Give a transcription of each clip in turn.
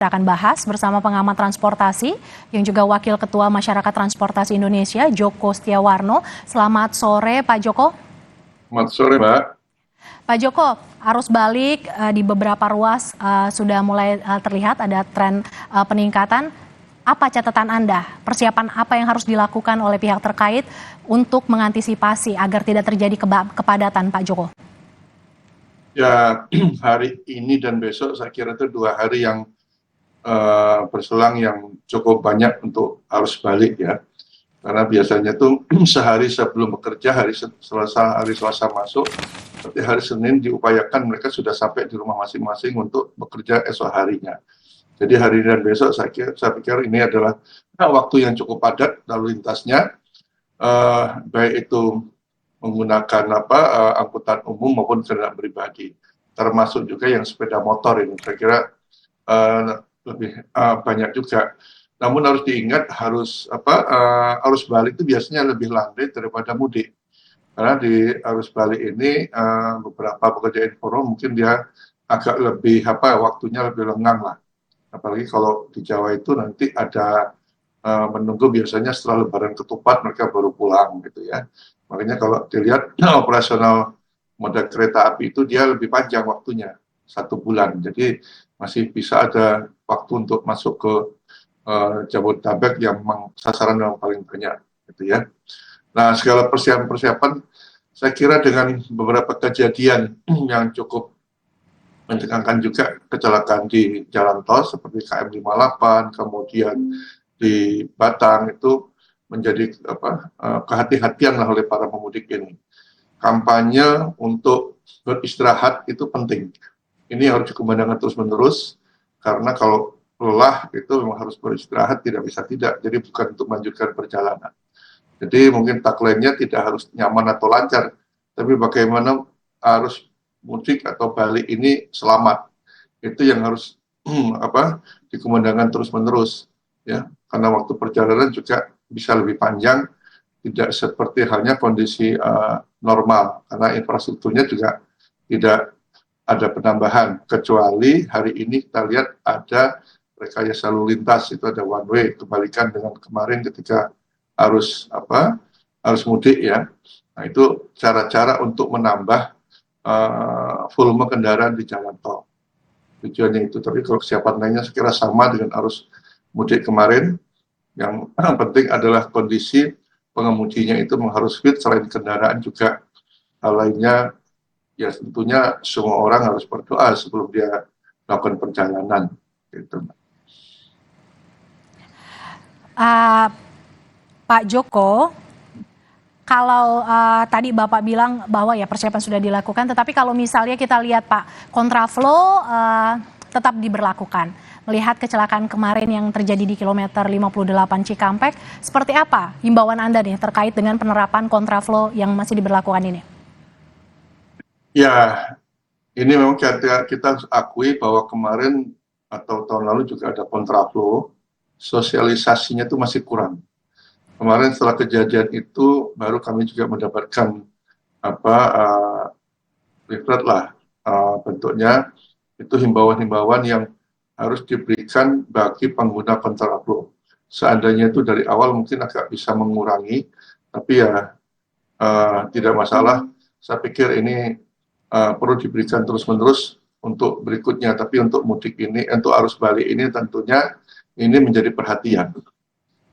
Kita akan bahas bersama pengamat transportasi yang juga Wakil Ketua Masyarakat Transportasi Indonesia, Joko Setiawarno. Selamat sore, Pak Joko. Selamat sore, Mbak. Pak Joko, arus balik di beberapa ruas sudah mulai terlihat ada tren peningkatan. Apa catatan Anda? Persiapan apa yang harus dilakukan oleh pihak terkait untuk mengantisipasi agar tidak terjadi kepadatan, Pak Joko? Ya, hari ini dan besok saya kira itu 2 hari yang berselang yang cukup banyak untuk arus balik ya. Karena biasanya tuh sehari sebelum bekerja, hari Selasa masuk, tapi hari Senin diupayakan mereka sudah sampai di rumah masing-masing untuk bekerja esok harinya. Jadi hari ini dan besok saya pikir ini adalah waktu yang cukup padat lalu lintasnya, baik itu menggunakan angkutan umum maupun kendaraan pribadi, termasuk juga yang sepeda motor ini. Saya kira lebih banyak juga. Namun harus diingat arus balik itu biasanya lebih landai daripada mudik. Karena di arus balik ini beberapa pekerja informal mungkin dia agak lebih waktunya lebih lengang lah. Apalagi kalau di Jawa itu nanti ada menunggu biasanya setelah Lebaran Ketupat mereka baru pulang gitu ya. Makanya kalau dilihat operasional moda kereta api itu dia lebih panjang waktunya, 1 bulan. Jadi masih bisa ada waktu untuk masuk ke Jabodetabek yang memang sasaran yang paling banyak gitu ya. Nah, segala persiapan saya kira dengan beberapa kejadian yang cukup mencengangkan juga kecelakaan di jalan tol seperti KM 58, kemudian di Batang itu menjadi kehati-hatian lah oleh para pemudik ini. Kampanye untuk beristirahat itu penting. Ini harus dikembangkan terus-menerus, karena kalau lelah itu memang harus beristirahat, tidak bisa tidak. Jadi bukan untuk melanjutkan perjalanan. Jadi mungkin tagline-nya tidak harus nyaman atau lancar, tapi bagaimana arus mudik atau balik ini selamat. Itu yang harus dikembangkan terus-menerus. Ya, karena waktu perjalanan juga bisa lebih panjang, tidak seperti halnya kondisi normal, karena infrastrukturnya juga tidak ada penambahan, kecuali hari ini kita lihat ada rekayasa lalu lintas, itu ada one way, kebalikan dengan kemarin ketika arus mudik ya. Nah, itu cara-cara untuk menambah volume kendaraan di jalan tol. Tujuannya itu, tapi kalau kesiapan lainnya sekira sama dengan arus mudik kemarin. Yang penting adalah kondisi pengemudinya itu harus fit, selain kendaraan juga hal lainnya. Ya tentunya semua orang harus berdoa sebelum dia melakukan perjalanan. Gitu. Pak Joko, kalau tadi Bapak bilang bahwa ya persiapan sudah dilakukan, tetapi kalau misalnya kita lihat Pak, kontraflow tetap diberlakukan. Melihat kecelakaan kemarin yang terjadi di kilometer 58 Cikampek, seperti apa himbauan Anda nih terkait dengan penerapan kontraflow yang masih diberlakukan ini? Ya, ini memang kita harus akui bahwa kemarin atau tahun lalu juga ada kontraflow, sosialisasinya itu masih kurang. Kemarin setelah kejadian itu baru kami juga mendapatkan leaflet lah bentuknya, itu himbauan-himbauan yang harus diberikan bagi pengguna kontraflow. Seandainya itu dari awal mungkin agak bisa mengurangi, tapi ya tidak masalah. Saya pikir ini perlu diberikan terus-menerus untuk berikutnya, tapi untuk mudik ini, untuk arus balik ini tentunya ini menjadi perhatian.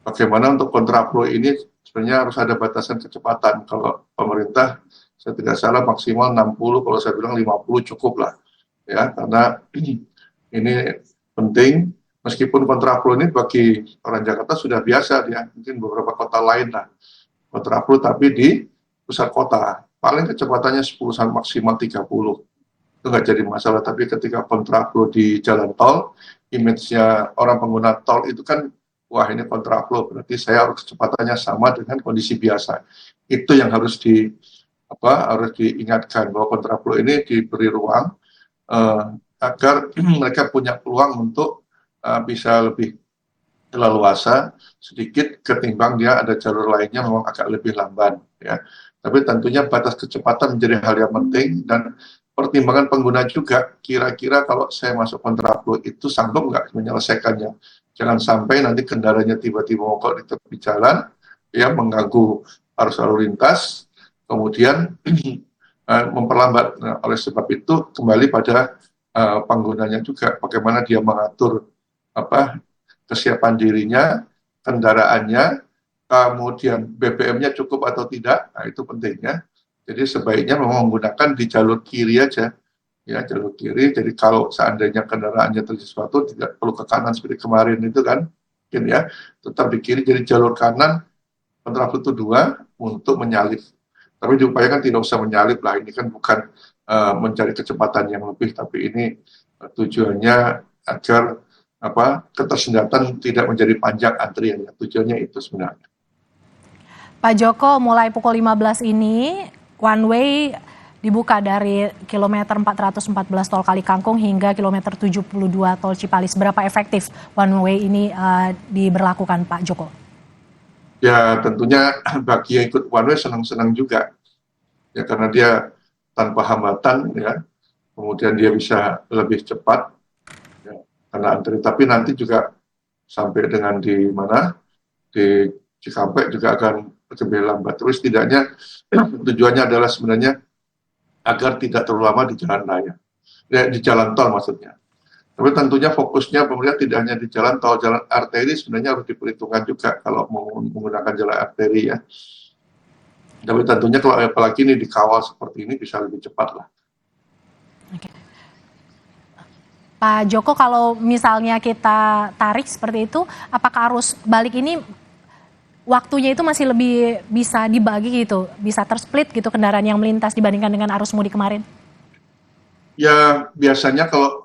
Bagaimana untuk kontraflow ini sebenarnya harus ada batasan kecepatan. Kalau pemerintah, saya tidak salah maksimal 60, kalau saya bilang 50 cukup lah. Ya, karena ini penting, meskipun kontraflow ini bagi orang Jakarta sudah biasa, ya mungkin beberapa kota lain lah kontraflow, tapi di pusat kota paling kecepatannya 10 sampai maksimal 30, itu nggak jadi masalah. Tapi ketika kontraflow di jalan tol, image-nya orang pengguna tol itu kan, wah ini kontraflow, berarti saya harus kecepatannya sama dengan kondisi biasa. Itu yang harus diingatkan, bahwa kontraflow ini diberi ruang agar mereka punya peluang untuk bisa lebih leluasa sedikit ketimbang dia ada jalur lainnya memang agak lebih lamban ya. Tapi tentunya batas kecepatan menjadi hal yang penting, dan pertimbangan pengguna juga, kira-kira kalau saya masuk kontraflow itu sanggup nggak menyelesaikannya. Jangan sampai nanti kendaraannya tiba-tiba mogok di tepi jalan, ya mengganggu arus lalu lintas, kemudian memperlambat. Nah, oleh sebab itu kembali pada penggunanya juga, bagaimana dia mengatur apa kesiapan dirinya, kendaraannya, kemudian BBM-nya cukup atau tidak, nah itu pentingnya. Jadi sebaiknya memang menggunakan di jalur kiri aja, ya jalur kiri. Jadi kalau seandainya kendaraannya terjadi sesuatu, tidak perlu ke kanan seperti kemarin itu kan, mungkin ya, tetap di kiri. Jadi jalur kanan kontraflow itu 2 untuk menyalip. Tapi diupayakan tidak usah menyalip lah. Ini kan bukan mencari kecepatan yang lebih, tapi ini tujuannya agar ketersendatan tidak menjadi panjang antriannya. Tujuannya itu sebenarnya. Pak Joko, mulai pukul 15 ini one way dibuka dari kilometer 414 tol Kali Kangkung hingga kilometer 72 tol Cipalis. Berapa efektif one way ini diberlakukan, Pak Joko? Ya tentunya bagi yang ikut one way senang-senang juga, ya karena dia tanpa hambatan, ya kemudian dia bisa lebih cepat, ya, karena antri. Tapi nanti juga sampai dengan di mana, di Cikampek juga akan lebih lambat. Terus setidaknya tujuannya adalah sebenarnya agar tidak terlalu lama di jalan raya, ya, di jalan tol maksudnya. Tapi tentunya fokusnya pemerintah tidak hanya di jalan tol, jalan arteri sebenarnya harus diperhitungkan juga kalau mau menggunakan jalan arteri ya. Tapi tentunya kalau apalagi ini dikawal seperti ini bisa lebih cepat lah. Oke. Pak Joko, kalau misalnya kita tarik seperti itu, apakah arus balik ini waktunya itu masih lebih bisa dibagi gitu, bisa tersplit gitu kendaraan yang melintas dibandingkan dengan arus mudik kemarin? Ya biasanya kalau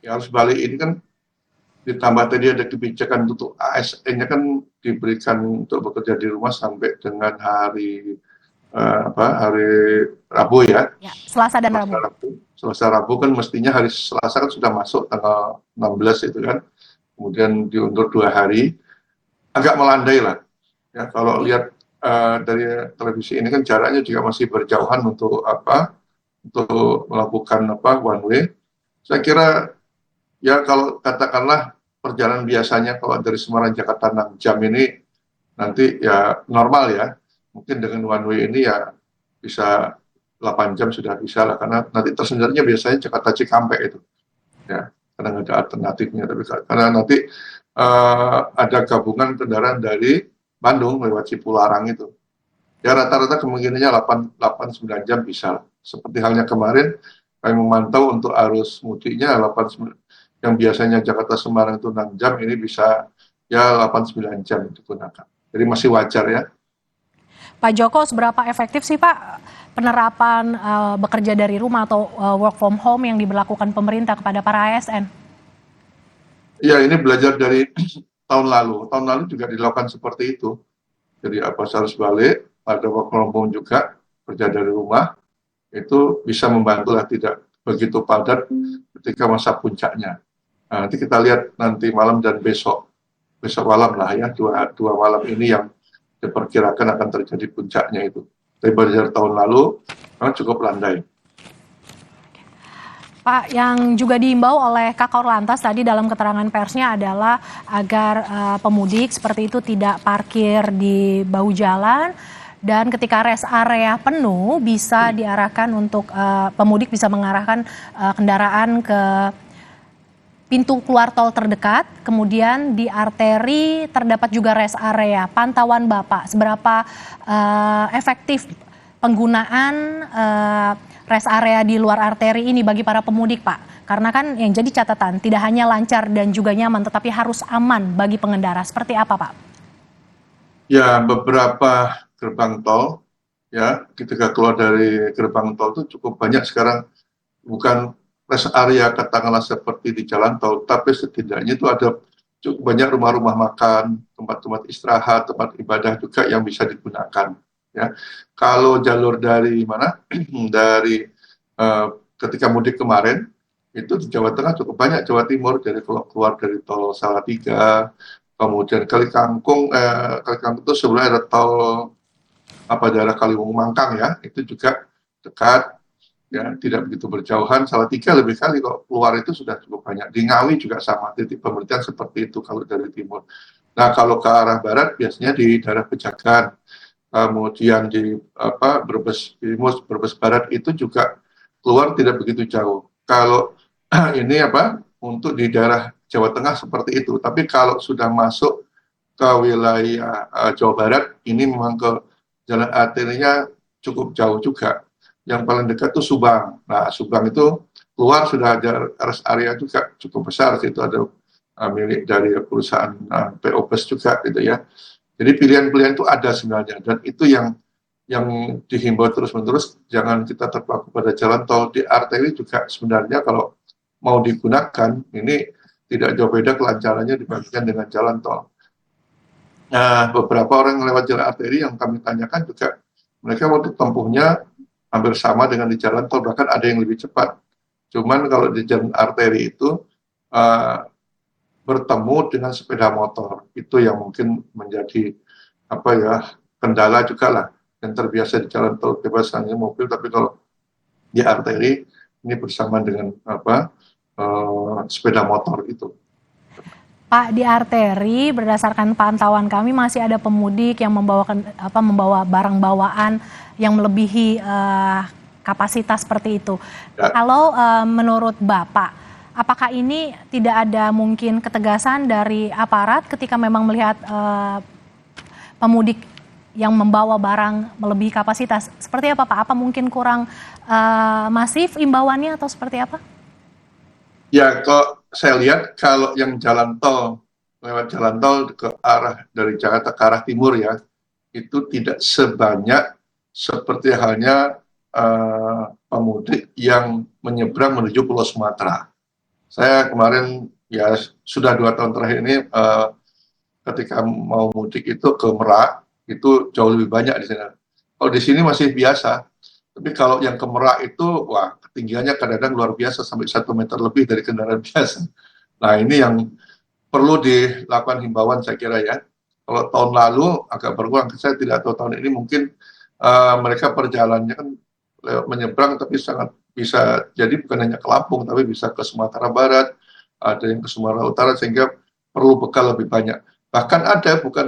ya arus balik ini kan ditambah tadi ada kebijakan untuk ASN-nya kan diberikan untuk bekerja di rumah sampai dengan hari hari Rabu ya. Ya, Selasa dan Rabu. Selasa Rabu kan mestinya hari Selasa kan sudah masuk tanggal 16 itu kan. Kemudian diundur 2 hari. Agak melandai lah. Ya, kalau lihat dari televisi ini kan jaraknya juga masih berjauhan untuk untuk melakukan one way. Saya kira ya kalau katakanlah perjalanan biasanya kalau dari Semarang Jakarta 6 jam ini nanti ya normal ya. Mungkin dengan one way ini ya bisa 8 jam sudah bisa lah, karena nanti tersendatnya biasanya Jakarta Cikampek itu. Ya, karena nggak ada alternatifnya. Tapi karena nanti ada gabungan kendaraan dari Bandung lewat Cipularang itu. Ya rata-rata kemungkinannya 8-9 jam bisa. Seperti halnya kemarin, kami memantau untuk arus mudiknya 8-9, yang biasanya Jakarta Semarang itu 6 jam, ini bisa ya 8-9 jam digunakan. Jadi masih wajar ya. Pak Joko, seberapa efektif sih Pak penerapan bekerja dari rumah atau work from home yang diberlakukan pemerintah kepada para ASN? Ya ini belajar dari tahun lalu. Tahun lalu juga dilakukan seperti itu. Jadi harus balik, ada work from home juga, kerja dari rumah, itu bisa membantu lah tidak begitu padat ketika masa puncaknya. Nah, nanti kita lihat nanti malam dan besok malam lah ya, dua malam ini yang diperkirakan akan terjadi puncaknya itu. Tapi dari tahun lalu memang cukup landai. Pak, yang juga diimbau oleh Kakor Lantas tadi dalam keterangan persnya adalah agar pemudik seperti itu tidak parkir di bahu jalan, dan ketika rest area penuh bisa diarahkan untuk pemudik bisa mengarahkan kendaraan ke pintu keluar tol terdekat, kemudian di arteri terdapat juga rest area. Pantauan Bapak, seberapa efektif penggunaan rest area di luar arteri ini bagi para pemudik, Pak? Karena kan yang jadi catatan, tidak hanya lancar dan juga nyaman, tetapi harus aman bagi pengendara. Seperti apa, Pak? Ya, beberapa gerbang tol, ya, ketika keluar dari gerbang tol itu cukup banyak sekarang, bukan rest area katakanlah seperti di jalan tol, tapi setidaknya itu ada cukup banyak rumah-rumah makan, tempat-tempat istirahat, tempat ibadah juga yang bisa digunakan. Ya, kalau jalur dari mana? Dari ketika mudik kemarin itu di Jawa Tengah cukup banyak, Jawa Timur dari keluar dari tol Salatiga, kemudian Kali Kangkung itu sebenarnya ada tol daerah Kaliwung Mangkang ya, itu juga dekat. ya tidak begitu berjauhan. Salatiga lebih kali kok, keluar itu sudah cukup banyak. Di Ngawi juga sama, titik pemberhentian seperti itu kalau dari timur. Nah kalau ke arah barat biasanya di daerah Pejagan, kemudian di Brebes Timur, Brebes Barat itu juga keluar tidak begitu jauh. Kalau ini untuk di daerah Jawa Tengah seperti itu. Tapi kalau sudah masuk ke wilayah Jawa Barat, ini memang ke jalan arterinya cukup jauh juga. Yang paling dekat itu Subang. Nah, Subang itu keluar sudah ada rest area juga cukup besar. Itu ada milik dari perusahaan PO Bus juga gitu ya. Jadi pilihan-pilihan itu ada sebenarnya, dan itu yang dihimbau terus-menerus, jangan kita terpaku pada jalan tol. Di arteri juga sebenarnya kalau mau digunakan, ini tidak jauh beda kelancarannya dibandingkan dengan jalan tol. Nah, beberapa orang yang lewat jalan arteri yang kami tanyakan juga, mereka waktu tempuhnya hampir sama dengan di jalan tol, bahkan ada yang lebih cepat. Cuman kalau di jalan arteri itu bertemu dengan sepeda motor, itu yang mungkin menjadi kendala juga lah. Yang terbiasa di jalan tol bebas hanya mobil, tapi kalau di arteri ini bersama dengan sepeda motor itu. Pak, di arteri berdasarkan pantauan kami masih ada pemudik yang membawa barang bawaan yang melebihi kapasitas seperti itu. Ya. Kalau menurut Bapak, apakah ini tidak ada mungkin ketegasan dari aparat ketika memang melihat pemudik yang membawa barang melebihi kapasitas? Seperti apa Pak? Apa mungkin kurang masif imbauannya atau seperti apa? Ya, kok saya lihat kalau yang jalan tol, lewat jalan tol ke arah dari Jakarta ke arah timur ya, itu tidak sebanyak seperti halnya pemudik yang menyeberang menuju Pulau Sumatera. Saya kemarin ya sudah 2 tahun terakhir ini ketika mau mudik itu ke Merak, itu jauh lebih banyak di sana. Kalau di sini masih biasa, tapi kalau yang ke Merak itu, wah ketinggiannya kadang-kadang luar biasa, sampai 1 meter lebih dari kendaraan biasa. Nah ini yang perlu dilakukan himbauan saya kira ya. Kalau tahun lalu agak berkurang, saya tidak tahu tahun ini mungkin mereka perjalanannya kan menyeberang, tapi sangat bisa jadi bukan hanya ke Lampung, tapi bisa ke Sumatera Barat, ada yang ke Sumatera Utara, sehingga perlu bekal lebih banyak. Bahkan ada bukan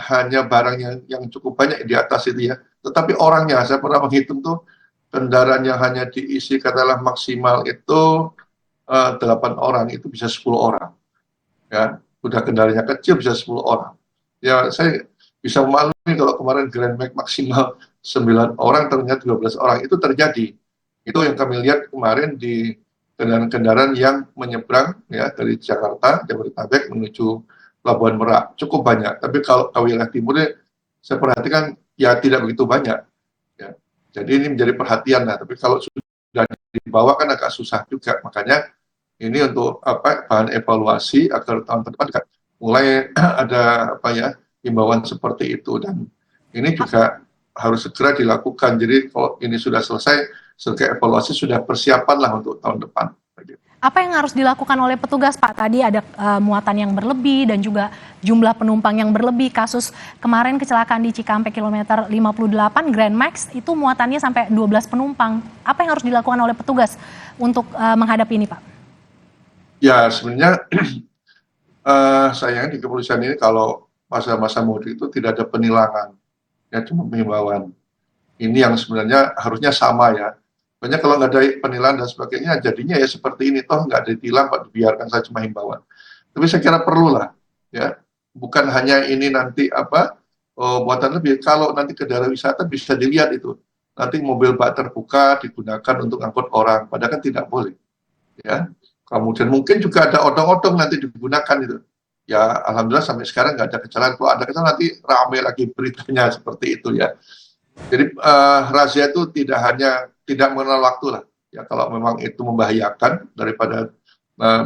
hanya barangnya yang cukup banyak di atas itu ya, tetapi orangnya. Saya pernah menghitung tuh kendaraan yang hanya diisi katakanlah maksimal itu 8 orang, itu bisa 10 orang. Ya, udah kendaraannya kecil bisa 10 orang. Ya, saya bisa memaklumi kalau kemarin Grand Max maksimal 9 orang, ternyata 12 orang, itu terjadi. Itu yang kami lihat kemarin di kendaraan-kendaraan yang menyeberang ya dari Jakarta, Jabodetabek menuju Pelabuhan Merak, cukup banyak. Tapi kalau ke wilayah timurnya, saya perhatikan ya tidak begitu banyak. Ya. Jadi ini menjadi perhatian lah. Tapi kalau sudah dibawa kan agak susah juga. Makanya ini untuk bahan evaluasi agar tahun depan mulai ada himbauan seperti itu, dan ini juga harus segera dilakukan. Jadi kalau ini sudah selesai, sebagai evaluasi sudah persiapan lah untuk tahun depan. Apa yang harus dilakukan oleh petugas Pak? Tadi ada muatan yang berlebih dan juga jumlah penumpang yang berlebih. Kasus kemarin kecelakaan di Cikampek kilometer 58 Grand Max itu muatannya sampai 12 penumpang. Apa yang harus dilakukan oleh petugas untuk menghadapi ini Pak? Ya sebenarnya sayangnya di kepolisian ini kalau masa-masa mudik itu tidak ada penilangan, ya cuma pengimbauan. Ini yang sebenarnya harusnya sama ya. Banyak kalau nggak ada penilangan dan sebagainya, jadinya ya seperti ini, toh nggak ada ditilang, Pak, dibiarkan saja cuma himbauan. Tapi saya kira perlu lah, ya. Bukan hanya ini nanti buatan lebih. Kalau nanti ke daerah wisata bisa dilihat itu. Nanti mobil bak terbuka digunakan untuk angkut orang, padahal kan tidak boleh. Ya. Kemudian mungkin juga ada odong-odong nanti digunakan itu. Ya alhamdulillah sampai sekarang nggak ada kecelakaan. Kalau ada kecelakaan nanti ramai lagi beritanya seperti itu ya. Jadi razia itu tidak mengenal waktu lah. Ya kalau memang itu membahayakan daripada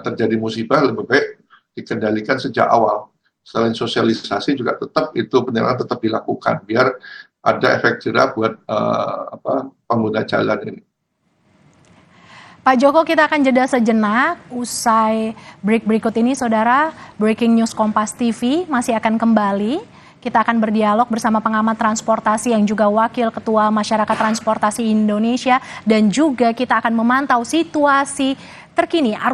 terjadi musibah, lebih baik dikendalikan sejak awal. Selain sosialisasi juga tetap itu penilangan tetap dilakukan biar ada efek jerah buat pengguna jalan ini. Pak Joko, kita akan jeda sejenak. Usai break berikut ini, Saudara, Breaking News Kompas TV masih akan kembali. Kita akan berdialog bersama pengamat transportasi yang juga Wakil Ketua Masyarakat Transportasi Indonesia, dan juga kita akan memantau situasi terkini